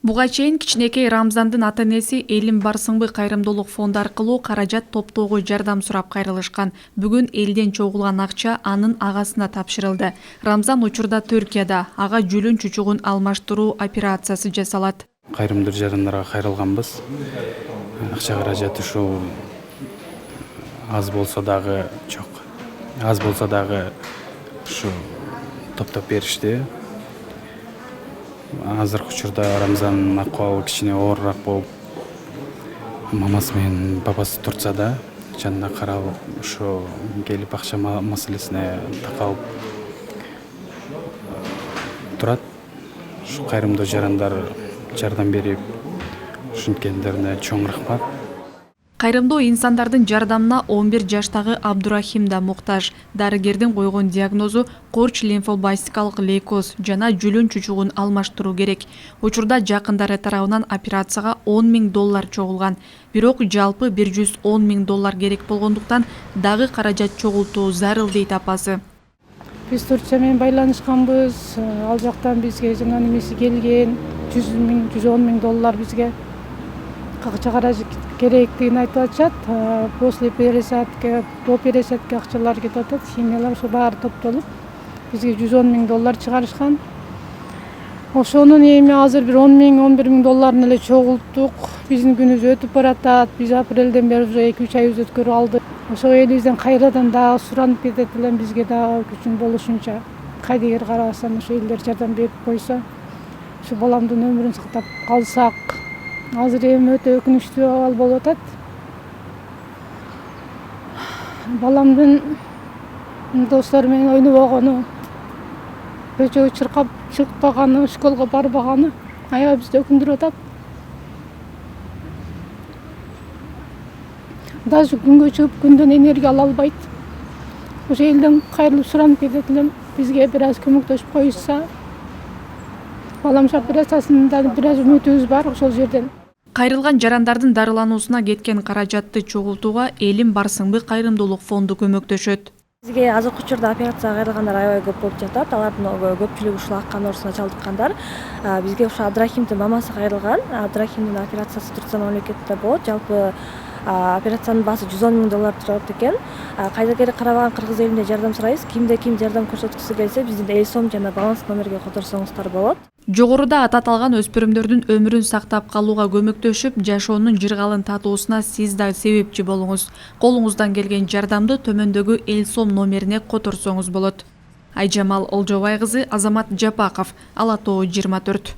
Буга чейин кичинекей Рамзандын ата-энеси Элим Барсыңбы кайрымдуулук фонду аркылуу каражат топтоого жардам сурап кайрылышкан. Бүгүн элден чогулган акча анын агасына тапшырылды. Рамзан учурда Түркияда ага жүлүн чучугун алмаштыруу операциясы жасалат. Кайрымдуу жарандарга кайрылганбыз. Акча каражат ушул аз болсо дагы жок. Аз болсо дагы ушу топтоп беришти. Азыркы учурда Рамзандын акыбалы кичине оорураак болуп, мамасы менен бабасы Турцияда жанына каралып, ушу келип акча маселесине такалып турат. Ушу кайрымдуу жарандар жардам берип, ушинткендерине чоң рахмат. Кайрымдуу инсандардын жардамына 11 жаштагы Абдурахим да муктаж. Дарыгердин койгон диагнозу корч лимфобластикалык лейкоз жана жүлүн чучугун алмаштыруу керек. Учурда жакындары тарабынан операцияга $10,000 чогулган. Бирок жалпы $110,000 керек болгондуктан дагы каражат чогултуу зарыл дейт апасы. Биз Турция менен байланышканбыз. Ал жактан бизге жана немеси келген $110,000 бизге акча каражат керектигин айтып атышат. После пересадка, до пересадка акчалар кетип атат. Химиялар ошо баары топтолуп бизге $110,000 чыгарышкан. Ошонун эми азыр бир $10,000–11,000 эле чогулттук. Биздин күнүбүз өтүп баратат. Биз апрелден бери уже 2-3 ай өткөрүп алдык. Ошо элибизден кайрадан дагы суранып кетет элем, бизге дагы күчүн болушунча. Кайдыгер карасам ошо элдер жардам берип койсо, ушу баламдын өмүрүн сактап калсак. Азыр эми өтө өкүнүчтүү абал болуп атат. Баламдын достору менен ойнобогону, көчөгө чыркап чыкпаганы, школго барбаганы аябай бизди өкүндүрүп атат. Даже күнгө чыгып күндөн энергия ала албайт. Ошо элден кайрылып суранып кетет элем, бизге бир аз көмөктөшүп коюшса. Балам операциясында бир аз үмүтүбүз бар ошол жерден. Кайрылган жарандардын дарылануусуна кеткен каражатты чогултууга Элим Барсыңбы кайрымдуулук фонду көмөктөшөт. Бизге азыркы учурда операцияга кайрылгандар аябай көп болуп жатат. Алардын көпчүлүгү ушул ак кан оорусуна чалдыккандар. Бизге ушу Абдурахимдин мамасы кайрылган. Абдурахимдин операциясы Турция мамлекетинде болот. Жалпы операциянын баасы $110,000 турат экен. Кайдыгер карабаган кыргыз элине жардам сурайбыз. Кимде ким жардам көрсөткүсү келсе биздин элсом жана баланс номерге которсоңуздар болот. Жогоруда ататалган өспүрүмдөрдүн өмүрүн сактап калууга көмөктөшүп, жашоонун жыргалын татуусуна сиз да себепчи болуңуз. Колуңуздан келген жардамды төмөндөгү элсом номерине которсоңуз болот. Айжамал Олжобай кызы, Азамат Жапаков, Ала Тоо 24.